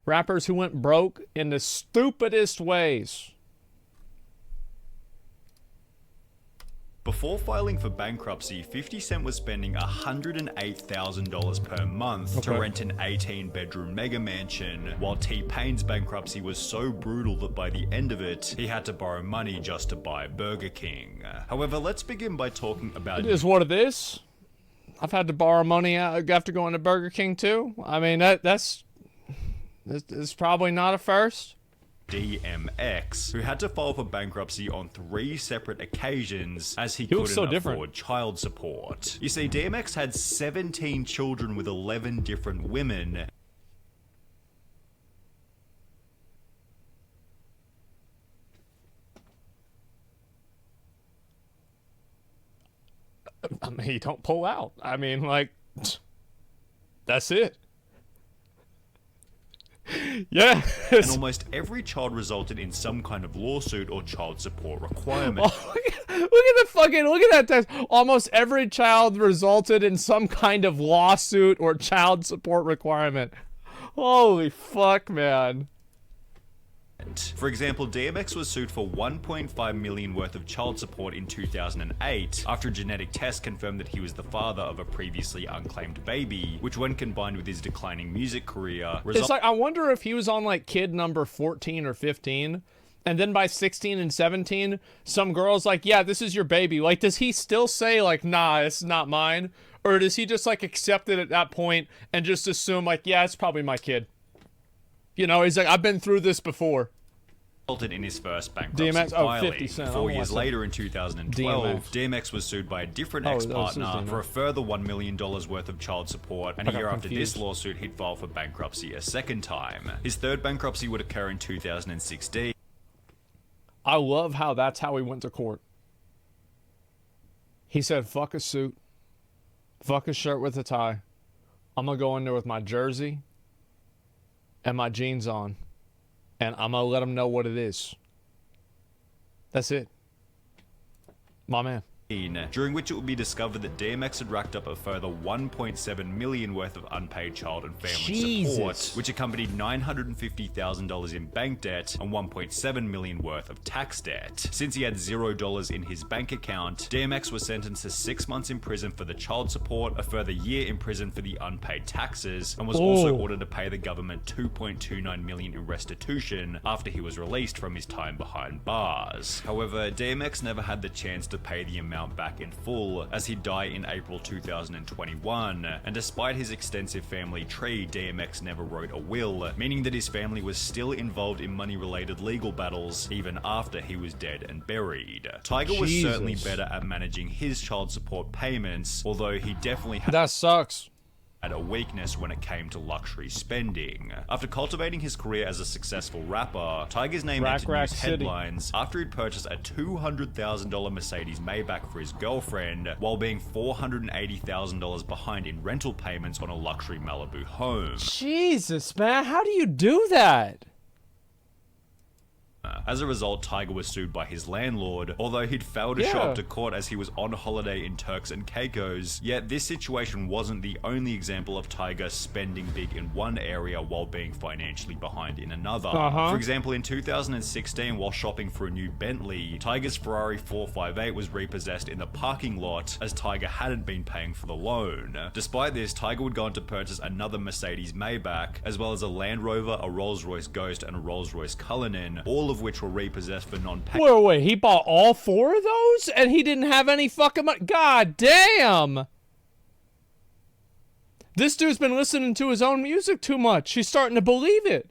Rappers who went broke in the stupidest ways. Before filing for bankruptcy, 50 Cent was spending $108,000 per month to rent an 18-bedroom mega mansion, while T-Pain's bankruptcy was so brutal that by the end of it, he had to borrow money just to buy Burger King. However, let's begin by talking about... It is what it is. I've had to borrow money after going to Burger King too. I mean, that's probably not a first. DMX, who had to file for bankruptcy on 3 separate occasions as he couldn't afford child support. You see, DMX had 17 children with 11 different women. I mean, you don't pull out. I mean, like, that's it. Yeah. And almost every child resulted in some kind of lawsuit or child support requirement. Oh, look at that text. Almost every child resulted in some kind of lawsuit or child support requirement. Holy fuck, man. For example, DMX was sued for $1.5 million worth of child support in 2008 after a genetic test confirmed that he was the father of a previously unclaimed baby, which when combined with his declining music career... It's like, I wonder if he was on like kid number 14 or 15, and then by 16 and 17, some girl's like, yeah, this is your baby. Like, does he still say like, nah, it's not mine? Or does he just like accept it at that point and just assume like, yeah, it's probably my kid? You know, he's like, I've been through this before. Resulted in his first bankruptcy filing. 50 Cent. 4 years later in 2012, DMX was sued by a different ex-partner for a further $1 million worth of child support, and a year after this lawsuit, he'd file for bankruptcy a second time. His third bankruptcy would occur in 2016. I love how that's how he went to court. He said, fuck a suit, fuck a shirt with a tie. I'm gonna go in there with my jersey and my jeans on, and I'm gonna let them know what it is. That's it. My man. During which it would be discovered that DMX had racked up a further $1.7 million worth of unpaid child and family support, which accompanied $950,000 in bank debt and $1.7 million worth of tax debt. Since he had $0 in his bank account, DMX was sentenced to 6 months in prison for the child support, a further year in prison for the unpaid taxes, and was also ordered to pay the government $2.29 million in restitution after he was released from his time behind bars. However, DMX never had the chance to pay the amount back in full, as he'd die in April 2021, and despite his extensive family tree, DMX never wrote a will, meaning that his family was still involved in money-related legal battles even after he was dead and buried. Tiger was certainly better at managing his child support payments, although he definitely had a weakness when it came to luxury spending. After cultivating his career as a successful rapper, Tiger's name entered news headlines after he'd purchased a $200,000 Mercedes Maybach for his girlfriend, while being $480,000 behind in rental payments on a luxury Malibu home. Jesus, man, how do you do that? As a result, Tiger was sued by his landlord, although he'd failed to show up to court as he was on holiday in Turks and Caicos. Yet this situation wasn't the only example of Tiger spending big in one area while being financially behind in another. For example, in 2016, while shopping for a new Bentley, Tiger's Ferrari 458 was repossessed in the parking lot as Tiger hadn't been paying for the loan. Despite this, Tiger would go on to purchase another Mercedes Maybach, as well as a Land Rover, a Rolls-Royce Ghost, and a Rolls-Royce Cullinan, all of which were repossessed for non-payment. Wait, he bought all 4 of those and he didn't have any fucking money? God damn! This dude's been listening to his own music too much. He's starting to believe it.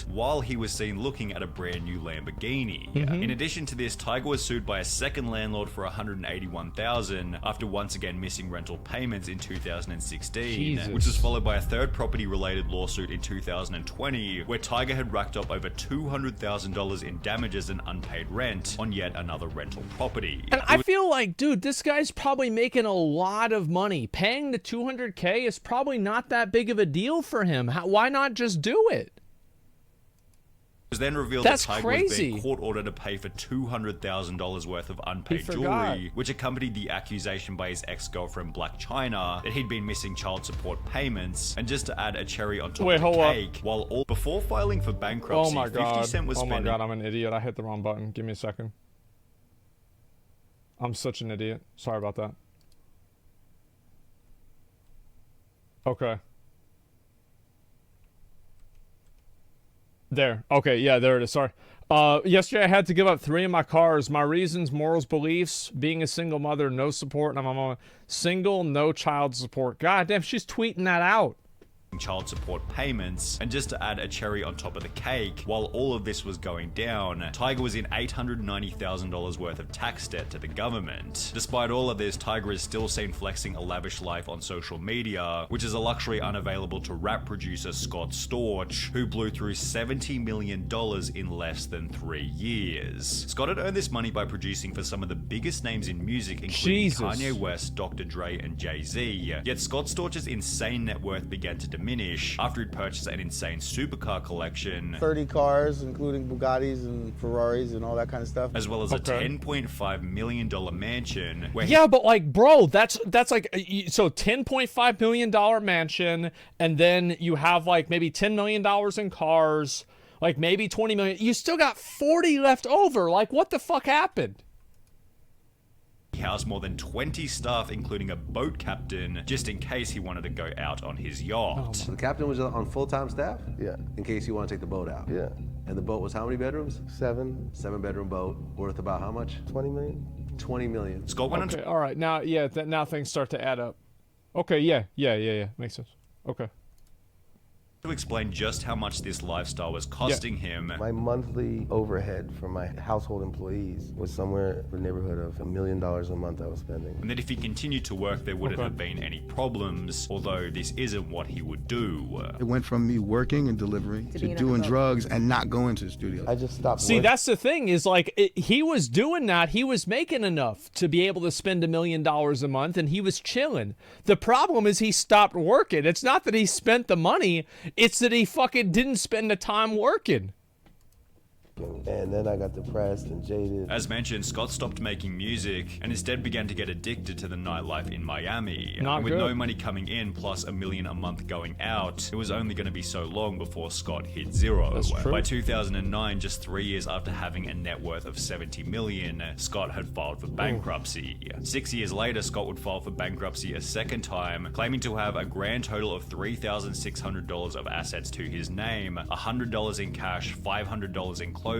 While he was seen looking at a brand new Lamborghini. In addition to this, Tiger was sued by a second landlord for $181,000 after once again missing rental payments in 2016, which was followed by a third property-related lawsuit in 2020, where Tiger had racked up over $200,000 in damages and unpaid rent on yet another rental property. And I feel like, dude, this guy's probably making a lot of money. Paying the $200K is probably not that big of a deal for him. Why not just do it? was then revealed That's that Tiger was crazy. being court-ordered to pay for $200,000 worth of unpaid jewelry, which accompanied the accusation by his ex-girlfriend Black China that he'd been missing child support payments. And just to add a cherry on top of the cake, before filing for bankruptcy, 50 Cent was spending... Oh my god, I'm an idiot. I hit the wrong button. Give me a second. I'm such an idiot. Sorry about that. Okay. There. Okay, yeah, there it is. Sorry. Yesterday I had to give up 3 of my cars. My reasons, morals, beliefs, being a single mother, no support, and I'm a single, no child support. God damn, she's tweeting that out. Child support payments. And just to add a cherry on top of the cake, while all of this was going down, Tiger was in $890,000 worth of tax debt to the government. Despite all of this, Tiger is still seen flexing a lavish life on social media, which is a luxury unavailable to rap producer Scott Storch, who blew through $70 million in less than 3 years. Scott had earned this money by producing for some of the biggest names in music, including Kanye West, Dr. Dre, and Jay-Z. Yet Scott Storch's insane net worth began to diminish after he'd purchased an insane supercar collection, 30 cars, including Bugattis and Ferraris and all that kind of stuff, as well as a $10.5 million mansion. Where yeah, but like, bro, that's like, so $10.5 million mansion, and then you have like maybe $10 million in cars, like maybe 20 million. You still got 40 left over. Like, what the fuck happened? He housed more than 20 staff, including a boat captain, just in case he wanted to go out on his yacht. The captain was on full-time staff? Yeah. In case you want to take the boat out? Yeah. And the boat was how many bedrooms? 7. 7-bedroom boat, worth about how much? 20 million. 20 million. Scott went Okay, all right. Now, yeah, now things start to add up. Okay, yeah. Makes sense. Okay. to explain just how much this lifestyle was costing him. My monthly overhead for my household employees was somewhere in the neighborhood of $1 million a month I was spending. And that if he continued to work, there wouldn't have been any problems, although this isn't what he would do. It went from me working and delivering to doing drugs and not going to the studio. I just stopped See, working. that's the thing, is like, he was doing that. He was making enough to be able to spend $1 million a month, and he was chilling. The problem is he stopped working. It's not that he spent the money, it's that he fucking didn't spend the time working. And then I got depressed and jaded. As mentioned, Scott stopped making music and instead began to get addicted to the nightlife in Miami. And with no money coming in plus $1 million a month going out, it was only going to be so long before Scott hit zero. That's true. By 2009, just 3 years after having a net worth of $70 million, Scott had filed for bankruptcy. 6 years later, Scott would file for bankruptcy a second time, claiming to have a grand total of $3,600 of assets to his name, $100 in cash, $500 in clothing,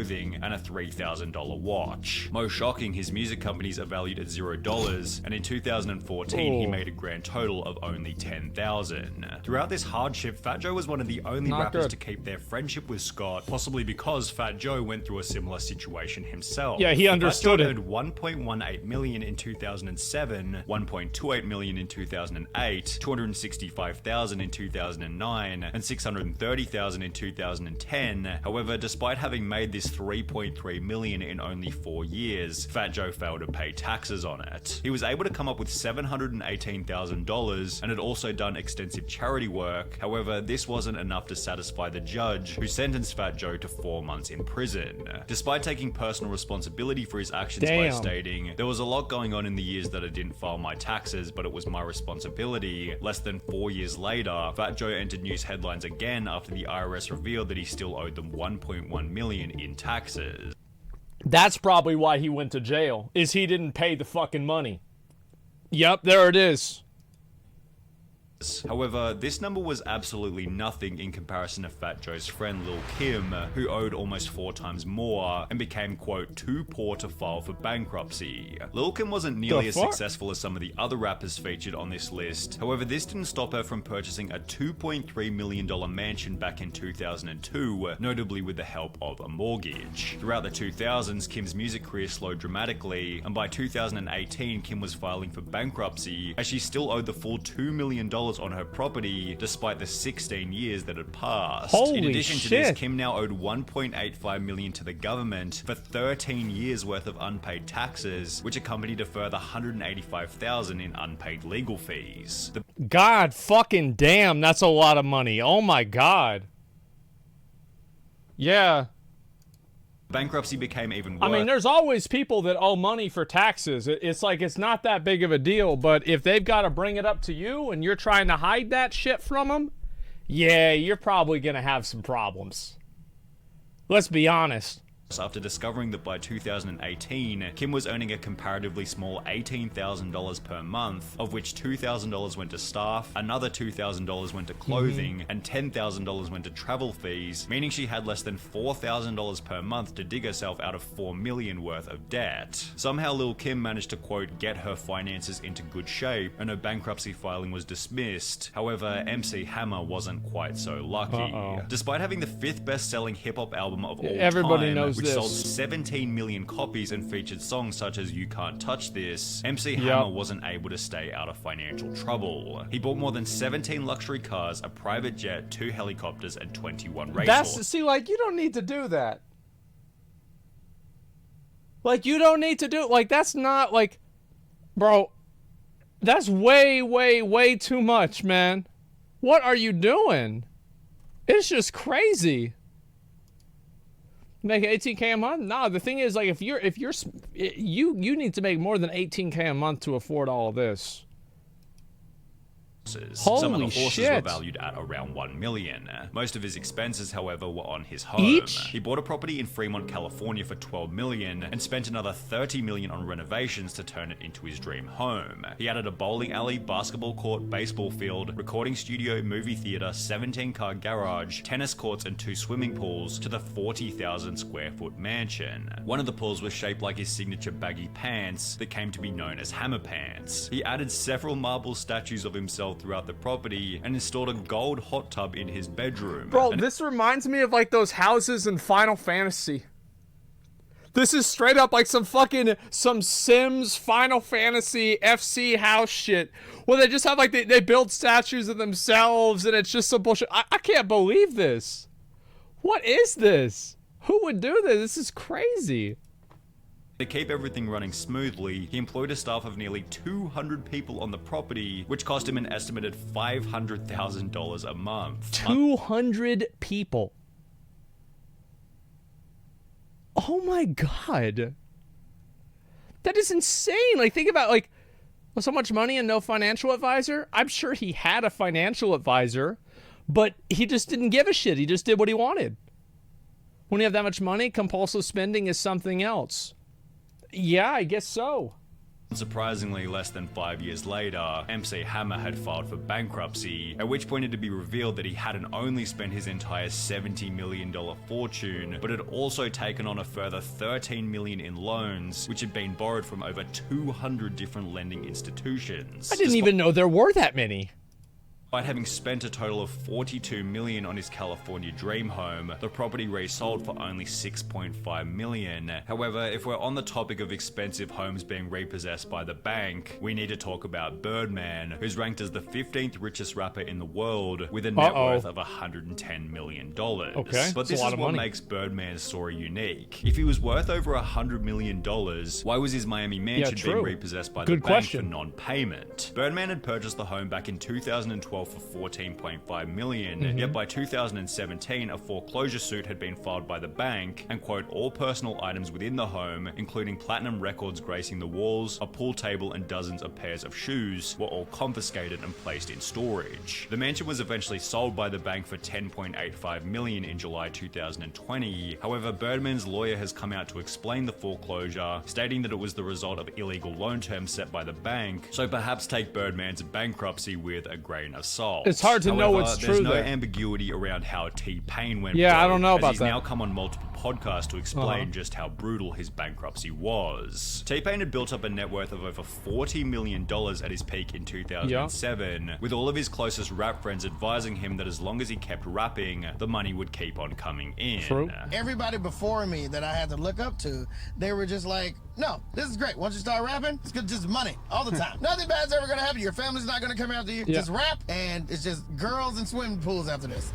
and a $3,000 watch. Most shocking, his music companies are valued at $0, and in 2014 he made a grand total of only $10,000. Throughout this hardship, Fat Joe was one of the only rappers to keep their friendship with Scott, possibly because Fat Joe went through a similar situation himself. Yeah, he understood Fat Joe it. earned $1.18 million in 2007, $1.28 million in 2008, $265,000 in 2009, and $630,000 in 2010. However, despite having made this $3.3 million in only 4 years, Fat Joe failed to pay taxes on it. He was able to come up with $718,000 and had also done extensive charity work. However, this wasn't enough to satisfy the judge, who sentenced Fat Joe to 4 months in prison. Despite taking personal responsibility for his actions by stating, "There was a lot going on in the years that I didn't file my taxes, but it was my responsibility," less than 4 years later, Fat Joe entered news headlines again after the IRS revealed that he still owed them $1.1 million in taxes. That's probably why he went to jail, is he didn't pay the fucking money. Yep, there it is. However, this number was absolutely nothing in comparison to Fat Joe's friend Lil Kim, who owed almost 4 times more and became, quote, too poor to file for bankruptcy. Lil Kim wasn't nearly as successful as some of the other rappers featured on this list. However, this didn't stop her from purchasing a $2.3 million mansion back in 2002, notably with the help of a mortgage. Throughout the 2000s, Kim's music career slowed dramatically, and by 2018, Kim was filing for bankruptcy as she still owed the full $2 million on her property, despite the 16 years that had passed. In addition to this, Kim now owed $1.85 million to the government for 13 years worth of unpaid taxes, which accompanied a further $185,000 in unpaid legal fees. God fucking damn, that's a lot of money. Oh my god. Yeah. Bankruptcy became even worse. I mean, there's always people that owe money for taxes. It's like, it's not that big of a deal, but if they've got to bring it up to you and you're trying to hide that shit from them, yeah, you're probably going to have some problems. Let's be honest. After discovering that by 2018, Kim was earning a comparatively small $18,000 per month, of which $2,000 went to staff, another $2,000 went to clothing, and $10,000 went to travel fees, meaning she had less than $4,000 per month to dig herself out of $4 million worth of debt. Somehow Lil' Kim managed to, quote, get her finances into good shape, and her bankruptcy filing was dismissed. However, MC Hammer wasn't quite so lucky. Despite having the 5th best-selling hip-hop album of all Everybody time, knows which this. sold 17 million copies and featured songs such as You Can't Touch This, MC Hammer wasn't able to stay out of financial trouble. He bought more than 17 luxury cars, a private jet, 2 helicopters, and 21 racehorses. See, like, you don't need to do that. Like, you don't need to do it. Like, that's not, like, bro, that's way, way, way too much, man. What are you doing? It's just crazy. Make 18K a month? No, the thing is, like, you need to make more than 18K a month to afford all of this. Some of the horses were shit. valued at around $1 million. Most of his expenses, however, were on his home. Each? He bought a property in Fremont, California for $12 million and spent another $30 million on renovations to turn it into his dream home. He added a bowling alley, basketball court, baseball field, recording studio, movie theater, 17-car garage, tennis courts, and 2 swimming pools to the 40,000 square foot mansion. One of the pools was shaped like his signature baggy pants that came to be known as Hammer Pants. He added several marble statues of himself throughout the property and installed a gold hot tub in his bedroom. Bro, this reminds me of, like, those houses in Final Fantasy. This is straight up like some Sims Final Fantasy FC house shit. Where they just have, like, they build statues of themselves and it's just some bullshit. I can't believe this. What is this? Who would do this? This is crazy. To keep everything running smoothly, he employed a staff of nearly 200 people on the property, which cost him an estimated $500,000 a month. 200 people. Oh my god. That is insane. Like, think about, like, so much money and no financial advisor. I'm sure he had a financial advisor, but he just didn't give a shit. He just did what he wanted. When you have that much money, compulsive spending is something else. Yeah, I guess so. Surprisingly, less than 5 years later, MC Hammer had filed for bankruptcy, at which point it had been revealed that he hadn't only spent his entire $70 million fortune, but had also taken on a further $13 million in loans, which had been borrowed from over 200 different lending institutions. I didn't even know there were that many. Despite having spent a total of $42 million on his California dream home, the property resold for only $6.5 million. However, if we're on the topic of expensive homes being repossessed by the bank, we need to talk about Birdman, who's ranked as the 15th richest rapper in the world with a net worth of $110 million. Okay, but this is what makes Birdman's story unique. If he was worth over $100 million, why was his Miami mansion being repossessed by the bank for non-payment? Birdman had purchased the home back in 2012 for $14.5 million, yet by 2017 a foreclosure suit had been filed by the bank, and quote, all personal items within the home, including platinum records gracing the walls, a pool table, and dozens of pairs of shoes, were all confiscated and placed in storage. The mansion was eventually sold by the bank for $10.85 million in July 2020. However, Birdman's lawyer has come out to explain the foreclosure, stating that it was the result of illegal loan terms set by the bank, so perhaps take Birdman's bankruptcy with a grain of salt. It's hard to know what's true. There's no ambiguity around how T-Pain went broke, I don't know about as he's now come on multiple podcasts to explain just how brutal his bankruptcy was. T-Pain had built up a net worth of over $40 million at his peak in 2007, with all of his closest rap friends advising him that as long as he kept rapping, the money would keep on coming in. True. Everybody before me that I had to look up to, they were just like, no, this is great. Once you start rapping, it's good, just money all the time. Nothing bad's ever gonna happen. Your family's not gonna come after you. Just rap, and it's just girls and swimming pools after this.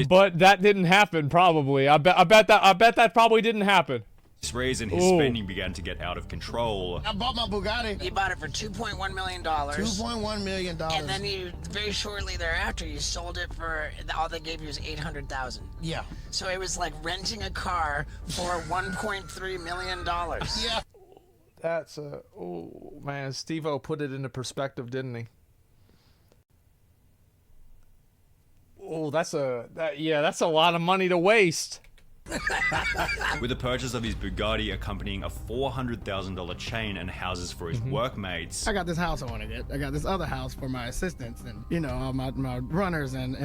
But that didn't happen, probably. I bet that probably didn't happen. this reason, his spending began to get out of control. I bought my Bugatti. He bought it for $2.1 million. $2.1 million. And then you, very shortly thereafter, you sold it for, all they gave you was $800,000. Yeah. So it was like renting a car for $1.3 million. Yeah. That's a, oh man, Steve-O put it into perspective, didn't he? Oh, that's a lot of money to waste. With the purchase of his Bugatti accompanying a $400,000 chain and houses for his workmates. I got this house I want to get. I got this other house for my assistants and, you know, all my runners and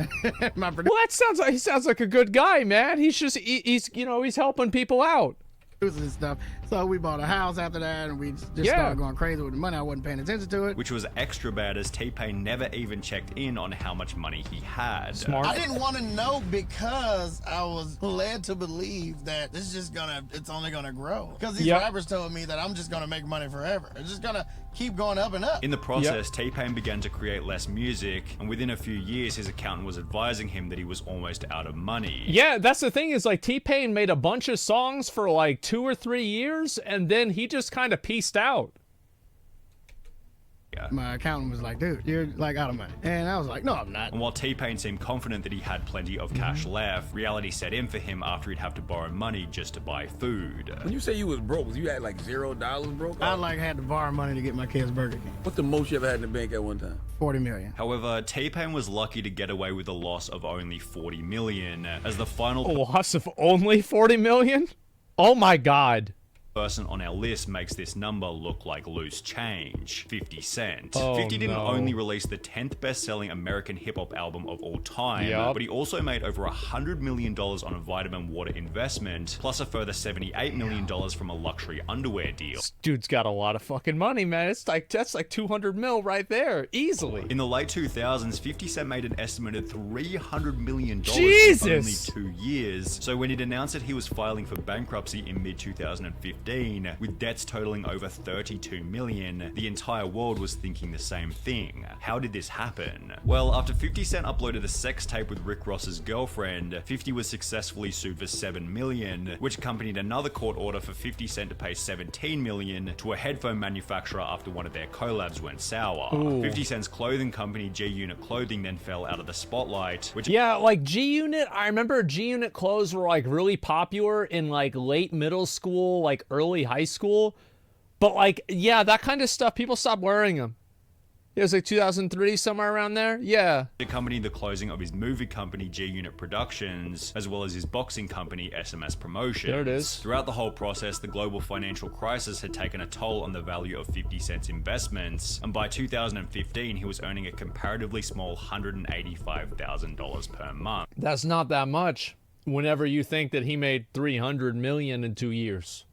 my producers. Well, he sounds like a good guy, man. He's just, he's helping people out. And stuff. So we bought a house after that, and we just started going crazy with the money. I wasn't paying attention to it. Which was extra bad, as T-Pain never even checked in on how much money he had. Smart. I didn't want to know because I was led to believe that it's only gonna grow. Because these rappers told me that I'm just gonna make money forever. It's just gonna keep going up and up. In the process, T-Pain began to create less music, and within a few years, his accountant was advising him that he was almost out of money. Yeah, that's the thing, is like T-Pain made a bunch of songs for like 2 or 3 years, and then he just kind of pieced out. My accountant was like, dude, you're like out of money. And I was like, no, I'm not. And while T-Pain seemed confident that he had plenty of cash left, reality set in for him after he'd have to borrow money just to buy food. When you say you was broke, you had like $0 broke? I had to borrow money to get my kids Burger King. What's the most you ever had in the bank at one time? 40 million. However, T-Pain was lucky to get away with a loss of only 40 million, as the final A loss of only 40 million? Oh my God. person on our list makes this number look like loose change. 50 Cent. Oh, 50 didn't no. only release the 10th best-selling American hip-hop album of all time, but he also made over $100 million on a vitamin water investment, plus a further $78 million from a luxury underwear deal. This dude's got a lot of fucking money, man. That's like 200 mil right there, easily. In the late 2000s, 50 Cent made an estimated $300 million Jesus! in only 2 years. So when it announced that he was filing for bankruptcy in mid-2015, with debts totaling over $32 million, the entire world was thinking the same thing. How did this happen? Well, after 50 Cent uploaded a sex tape with Rick Ross's girlfriend, 50 was successfully sued for $7 million, which accompanied another court order for 50 Cent to pay $17 million to a headphone manufacturer after one of their collabs went sour. Ooh. 50 Cent's clothing company, G-Unit Clothing, then fell out of the spotlight, which Yeah, like G-Unit, I remember G-Unit clothes were like really popular in like late middle school, like early high school. But like, yeah, that kind of stuff, people stopped wearing them. It was like 2003, somewhere around there. Yeah. accompanied the closing of his movie company, G-Unit Productions, as well as his boxing company, SMS Promotions. There it is. Throughout the whole process, the global financial crisis had taken a toll on the value of 50 Cent's investments, and by 2015, he was earning a comparatively small $185,000 per month. That's not that much whenever you think that he made 300 million in 2 years.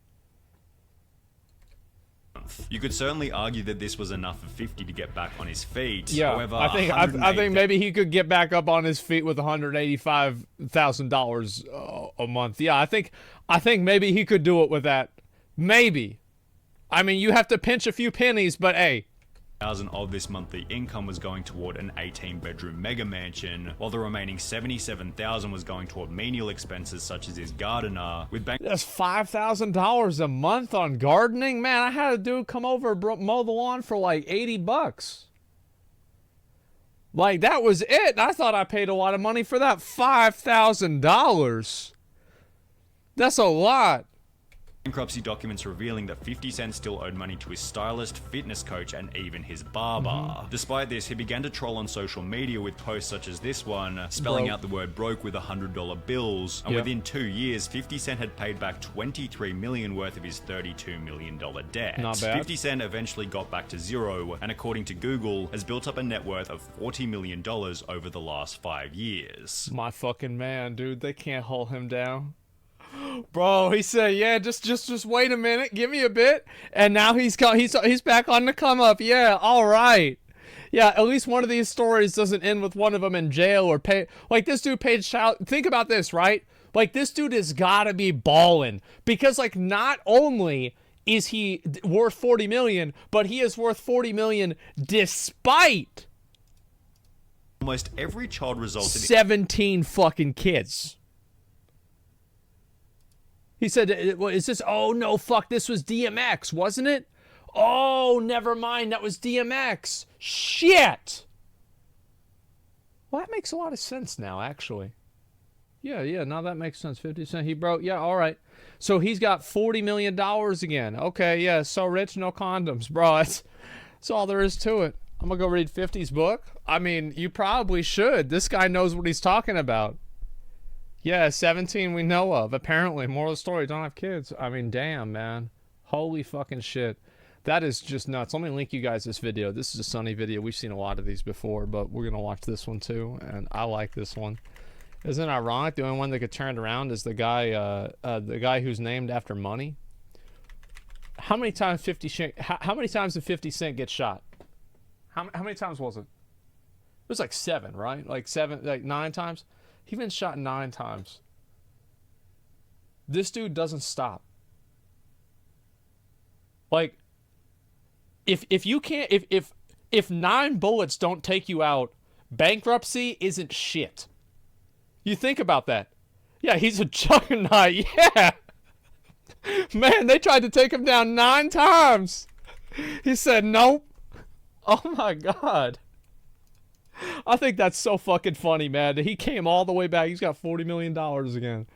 You could certainly argue that this was enough for 50 to get back on his feet. Yeah, However, I think maybe he could get back up on his feet with $185,000 a month. Yeah, I think maybe he could do it with that. Maybe. I mean, you have to pinch a few pennies, but hey. of this monthly income was going toward an 18-bedroom mega mansion, while the remaining $77,000 was going toward menial expenses such as his gardener, with bank That's $5,000 a month on gardening? Man, I had a dude come over and mow the lawn for like $80. Like, that was it. I thought I paid a lot of money for that. $5,000. That's a lot. bankruptcy documents revealing that 50 Cent still owed money to his stylist, fitness coach, and even his barber. Despite this, he began to troll on social media with posts such as this one, spelling out the word broke with $100 bills, and within 2 years, 50 Cent had paid back $23 million worth of his $32 million debt. Not bad. 50 Cent eventually got back to zero, and according to Google, has built up a net worth of $40 million over the last 5 years. My fucking man, dude. They can't hold him down. Bro, he said, yeah, just wait a minute, give me a bit, and now he's back on the come up. Yeah, all right. Yeah, at least one of these stories doesn't end with one of them in jail or pay. Like, this dude paid child. Think about this, right? Like, this dude has got to be balling because, like, not only is he worth 40 million, but he is worth 40 million despite Almost every child resulted in 17 fucking kids. He said, is this, oh no, fuck, this was DMX, wasn't it? Oh, never mind, that was DMX. Shit! Well, that makes a lot of sense now, actually. Yeah, now that makes sense. 50 Cent, he broke, yeah, all right. So he's got $40 million again. Okay, yeah, so rich, no condoms. Bro, that's all there is to it. I'm gonna go read 50's book. I mean, you probably should. This guy knows what he's talking about. Yeah, 17 we know of. Apparently, moral of the story, don't have kids. I mean, damn, man. Holy fucking shit. That is just nuts. Let me link you guys this video. This is a Sunny video. We've seen a lot of these before, but we're going to watch this one too, and I like this one. Isn't it ironic? The only one that could turn it around is the guy who's named after money. How many times did 50 Cent get shot? How many times was it? It was like 7, right? Like 9 times? He's been shot 9 times. This dude doesn't stop. Like, if you can't, if 9 bullets don't take you out, bankruptcy isn't shit. You think about that. Yeah, he's a juggernaut. Yeah. Man, they tried to take him down 9 times. He said nope. Oh my God. I think that's so fucking funny, man. He came all the way back. He's got $40 million again.